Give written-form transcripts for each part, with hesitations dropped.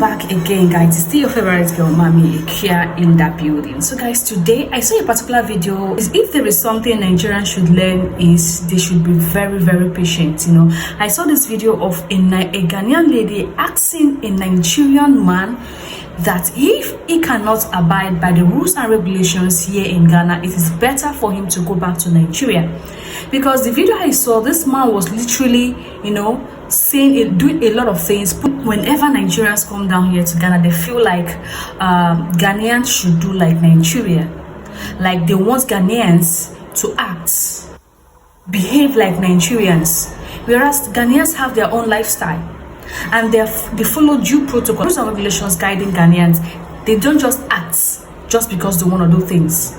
back again, guys. It's still your favorite girl, Mami Ikia, in that building. So guys, today I saw a particular video. If there is something Nigerians should learn, is they should be very, very patient. You know, I saw this video of a Ghanaian lady asking a Nigerian man that if he cannot abide by the rules and regulations here in Ghana, it is better for him to go back to Nigeria. Because the video I saw, this man was literally, you know, doing a lot of things. Whenever Nigerians come down here to Ghana, they feel like Ghanaians should do like Nigeria. Like they want Ghanaians to act, behave like Nigerians. Whereas Ghanaians have their own lifestyle. And they follow due protocols and regulations guiding Ghanaians. They don't just act just because they want to do things.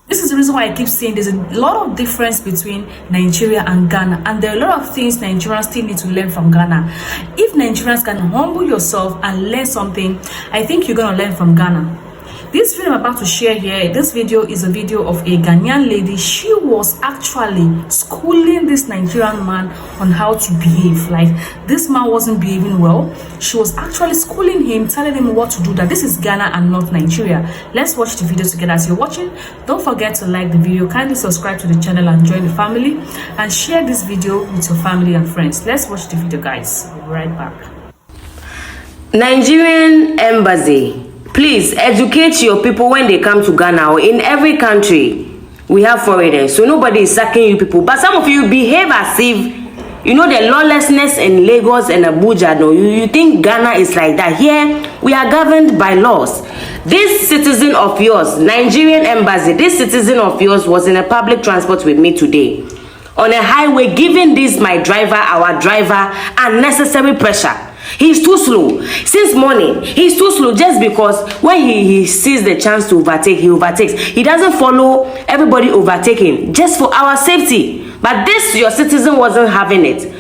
This is the reason why I keep saying there's a lot of difference between Nigeria and Ghana, and there are a lot of things Nigerians still need to learn from Ghana. If Nigerians can humble yourself and learn something, I think you're going to learn from Ghana. This video I'm about to share here, this video is a video of a Ghanaian lady. She was actually schooling this Nigerian man on how to behave. Like, this man wasn't behaving well. She was actually schooling him, telling him what to do, that this is Ghana and not Nigeria. Let's watch the video together. As you're watching, don't forget to like the video, kindly subscribe to the channel and join the family, and share this video with your family and friends. Let's watch the video, guys. I'll be right back. Nigerian embassy, please educate your people when they come to Ghana. Or in every country we have foreigners, so nobody is sucking you people, but some of you behave as if you know the lawlessness in Lagos and Abuja. No, you think Ghana is like that. Here we are governed by laws. This citizen of yours, Nigerian embassy, this citizen of yours was in a public transport with me today on a highway, giving this my driver, our driver, unnecessary pressure. He's too slow. Since morning, he's too slow just because when he sees the chance to overtake, he overtakes. He doesn't follow everybody overtaking just for our safety. But this, your citizen wasn't having it.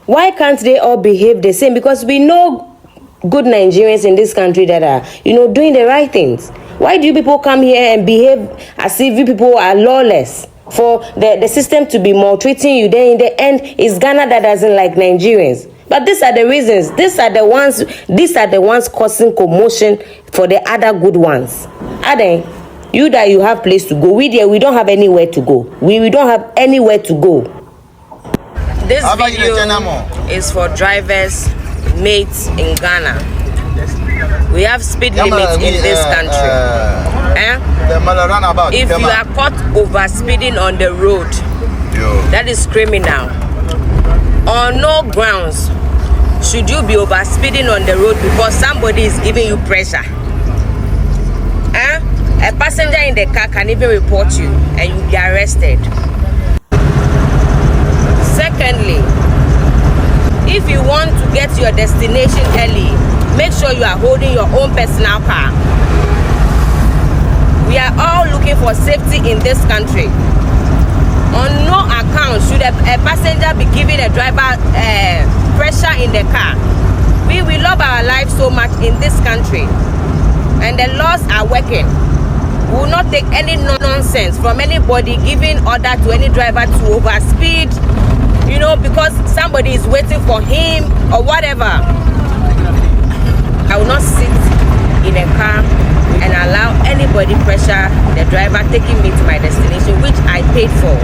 Why can't they all behave the same? Because we know good Nigerians in this country that are, you know, doing the right things. Why do you people come here and behave as if you people are lawless? For the system to be maltreating you, then in the end, it's Ghana that doesn't like Nigerians. But these are the reasons. These are the ones causing commotion for the other good ones. Are they? You that you have place to go. We don't have anywhere to go. We don't have anywhere to go. This video is for drivers, mates in Ghana. We have speed limits in this country. If you are caught over speeding on the road, that is criminal. On no grounds should you be over speeding on the road because somebody is giving you pressure. A passenger in the car can even report you and you'll be arrested. Secondly, if you want to get to your destination early, make sure you are holding your own personal car. We are all looking for safety in this country. On no account should a passenger be giving a driver pressure in the car. We love our life so much in this country, and the laws are working. We will not take any nonsense from anybody giving order to any driver to overspeed, you know, because somebody is waiting for him or whatever. I will not sit in a car and allow anybody pressure the driver taking me to my destination, which I paid for,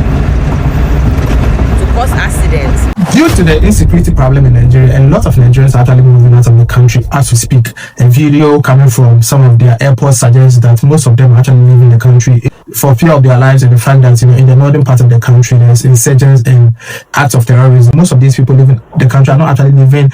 to cause accidents. Due to the insecurity problem in Nigeria, and a lot of Nigerians are actually moving out of the country as we speak. A video coming from some of their airports suggests that most of them are actually leaving the country for fear of their lives, and the fact that, you know, in the northern part of the country there's insurgents and acts of terrorism. Most of these people leaving the country are not actually leaving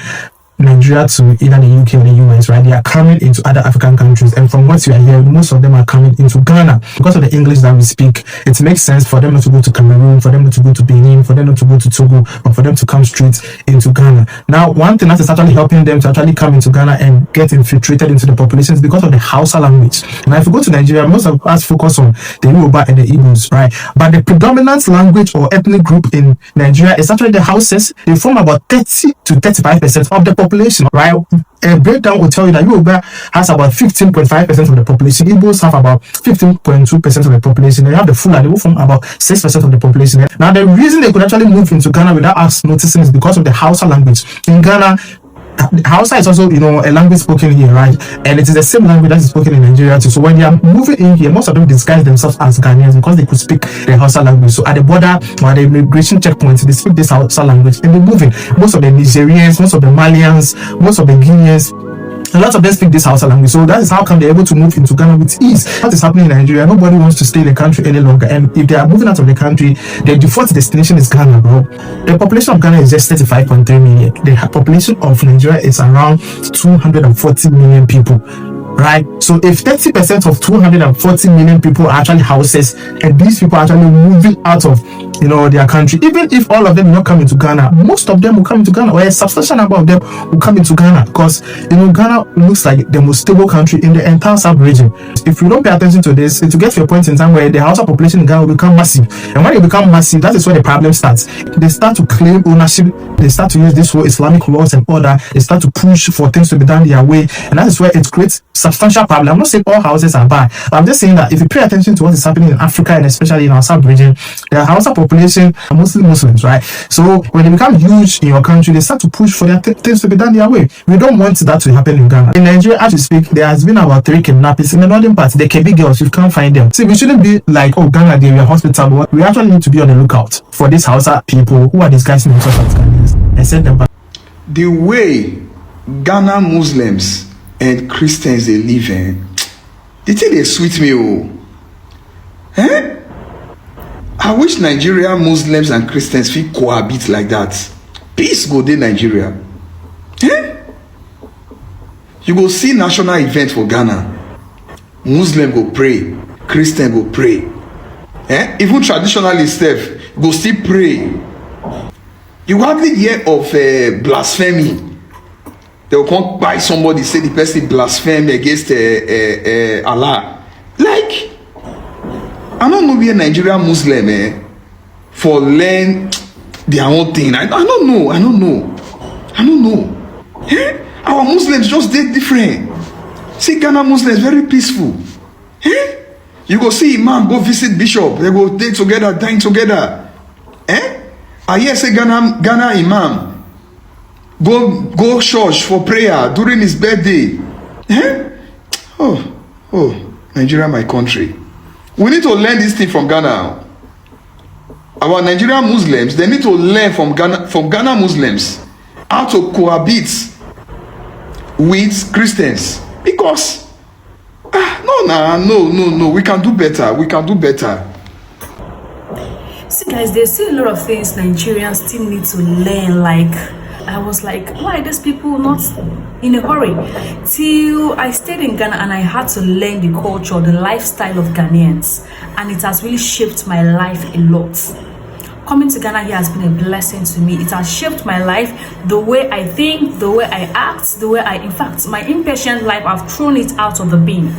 Nigeria to either the UK or the US, right? They are coming into other African countries, and from what you are hearing, most of them are coming into Ghana. Because of the English that we speak, it makes sense for them not to go to Cameroon, for them not to go to Benin, for them not to go to Togo, but for them to come straight into Ghana. Now, one thing that is actually helping them to actually come into Ghana and get infiltrated into the population is because of the Hausa language. Now, if you go to Nigeria, most of us focus on the Yoruba and the Igbos, right? But the predominant language or ethnic group in Nigeria is actually the Hausas. They form about 30 to 35% of the population, right? A breakdown will tell you that Yoruba has about 15.5% of the population. Igbos have about 15.2% of the population. They have the Fulani who form about 6% of the population. Now, the reason they could actually move into Ghana without us noticing is because of the Hausa language. In Ghana, Hausa is also, a language spoken here, right? And it is the same language that is spoken in Nigeria too. So when they are moving in here, most of them disguise themselves as Ghanaians because they could speak the Hausa language. So at the border or at the immigration checkpoints, they speak this Hausa language and they're moving. Most of the Nigerians, most of the Malians, most of the Guineans, a lot of them speak this Hausa language. So that is how come they're able to move into Ghana with ease. What is happening in Nigeria? Nobody wants to stay in the country any longer. And if they are moving out of the country, their default destination is Ghana, bro. The population of Ghana is just 35.3 million. The population of Nigeria is around 240 million people. Right? So if 30% of 240 million people are actually houses, and these people are actually moving out of their country, even if all of them will not come into Ghana, most of them will come into Ghana, or a substantial number of them will come into Ghana, because Ghana looks like the most stable country in the entire sub-region. If you don't pay attention to this, to get to a point in time where the Hausa population in Ghana will become massive, and when it becomes massive, that is where the problem starts. They start to claim ownership, they start to use this whole Islamic laws and order, they start to push for things to be done their way, and that is where it creates substantial problem. I'm not saying all houses are bad, but I'm just saying that if you pay attention to what is happening in Africa, and especially in our sub-region, the Hausa population are mostly Muslims, right? So when they become huge in your country, they start to push for their things to be done their way. We don't want that to happen in Ghana. In Nigeria, as we speak, there has been about 3 kidnappings in the northern part. The Kebbi girls, you can't find them. See, we shouldn't be like, oh, Ghana, they were hospital, but we actually need to be on the lookout for these Hausa people who are disguising themselves as Ghanaians and send them back. The way Ghana Muslims and Christians they live the thing they sweet me. I wish Nigeria Muslims and Christians feel cohabit like that. Peace go dey Nigeria. You go see national event for Ghana, Muslim go pray, Christian go pray, even traditionalists sef go still pray. You hardly hear of blasphemy. They will come by somebody, say the person blaspheme against Allah. Like, I don't know where Nigerian Muslim for learn their own thing. I don't know. Our Muslims just did different. See, Ghana Muslims very peaceful. You go see imam go visit bishop, they go stay together, dine together. I hear say Ghana imam go church for prayer during his birthday. Oh, Nigeria, my country. We need to learn this thing from Ghana. Our Nigerian Muslims, they need to learn from Ghana Muslims how to cohabit with Christians. Because no, we can do better. See, guys, there's still a lot of things Nigerians still need to learn. Like, I was like, why are these people not in a hurry? Till I stayed in Ghana and I had to learn the culture, the lifestyle of Ghanaians, and it has really shaped my life a lot. Coming to Ghana here has been a blessing to me. It has shaped my life, the way I think, the way I act, the way in fact, my impatient life, I've thrown it out of the bin.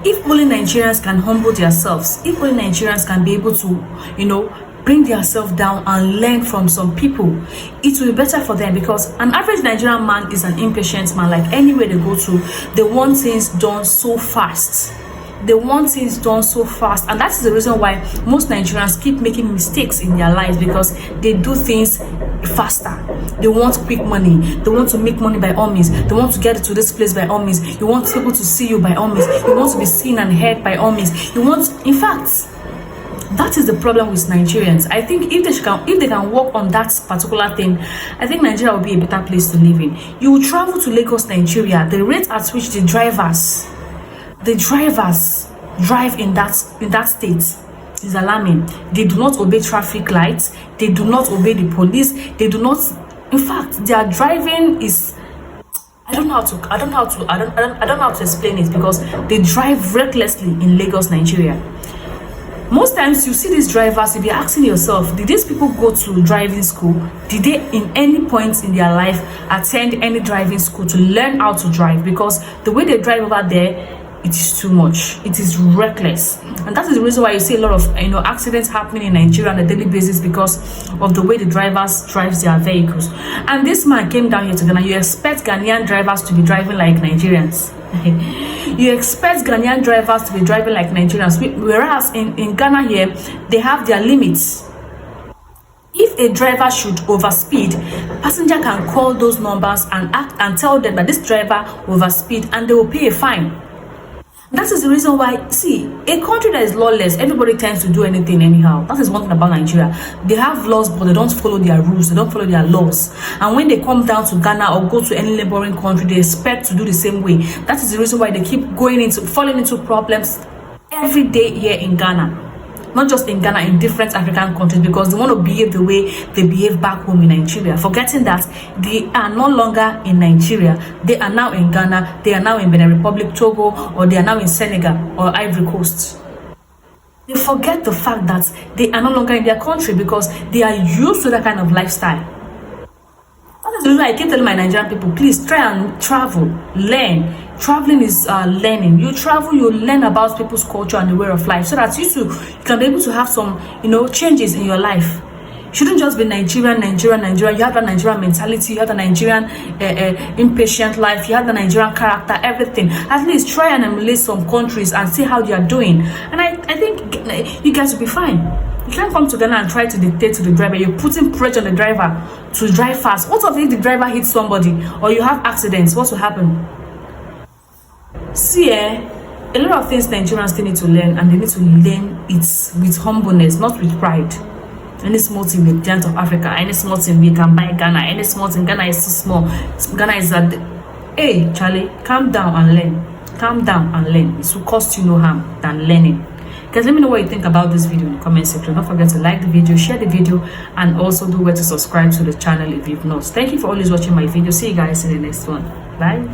If only Nigerians can humble themselves, if only Nigerians can be able to, bring themselves down and learn from some people, it will be better for them. Because an average Nigerian man is an impatient man. Like, anywhere they go to, they want things done so fast. And that is the reason why most Nigerians keep making mistakes in their lives, because they do things faster. They want quick money. They want to make money by all means. They want to get to this place by all means. You want people to see you by all means. You want to be seen and heard by all means. In fact, that is the problem with Nigerians. I think if they can work on that particular thing, I think Nigeria will be a better place to live in. You will travel to Lagos, Nigeria, the rate at which the drivers drive in that state is alarming. They do not obey traffic lights. They do not obey the police. They do not. In fact, their driving is. I don't know how to explain it, because they drive recklessly in Lagos, Nigeria. Most times you see these drivers, if you're asking yourself, did these people go to driving school? Did they in any point in their life attend any driving school to learn how to drive? Because the way they drive over there, it is too much. It is reckless. And that is the reason why you see a lot of accidents happening in Nigeria on a daily basis, because of the way the drivers drive their vehicles. And this man came down here to Ghana. You expect Ghanaian drivers to be driving like Nigerians. You expect Ghanaian drivers to be driving like Nigerians, whereas in Ghana here, they have their limits. If if a driver should overspeed, passenger can call those numbers and act and tell them that this driver overspeed, and they will pay a fine. That is the reason why, see, a country that is lawless, everybody tends to do anything anyhow. That is one thing about Nigeria. They have laws, but they don't follow their rules, they don't follow their laws. And when they come down to Ghana or go to any neighboring country, they expect to do the same way. That is the reason why they keep falling into problems every day here in Ghana. Not just in Ghana, in different African countries, because they want to behave the way they behave back home in Nigeria, forgetting that they are no longer in Nigeria. They are now in Ghana, they are now in Benin Republic, Togo, or they are now in Senegal or Ivory Coast. They forget the fact that they are no longer in their country because they are used to that kind of lifestyle. That is the reason I keep telling my Nigerian people, please try and travel, learn. Traveling is learning. You travel, you learn about people's culture and the way of life, so that you too can be able to have some, changes in your life. You shouldn't just be Nigerian. You have the Nigerian mentality, you have the Nigerian impatient life, you have the Nigerian character, everything. At least try and emulate some countries and see how they are doing. And I think you guys will be fine. You can't come to Ghana and try to dictate to the driver. You're putting pressure on the driver to drive fast. What if the driver hits somebody or you have accidents? What will happen? See, a lot of things Nigerians still need to learn, and they need to learn it with humbleness, not with pride. Any small thing with giant of Africa, any small thing we can buy Ghana, any small thing, Ghana is too small. Ghana is at hey, Charlie, calm down and learn. Calm down and learn. It will cost you no harm than learning. Guys, let me know what you think about this video in the comment section. Don't forget to like the video, share the video, and also do where to subscribe to the channel if you've not. Thank you for always watching my video. See you guys in the next one. Bye.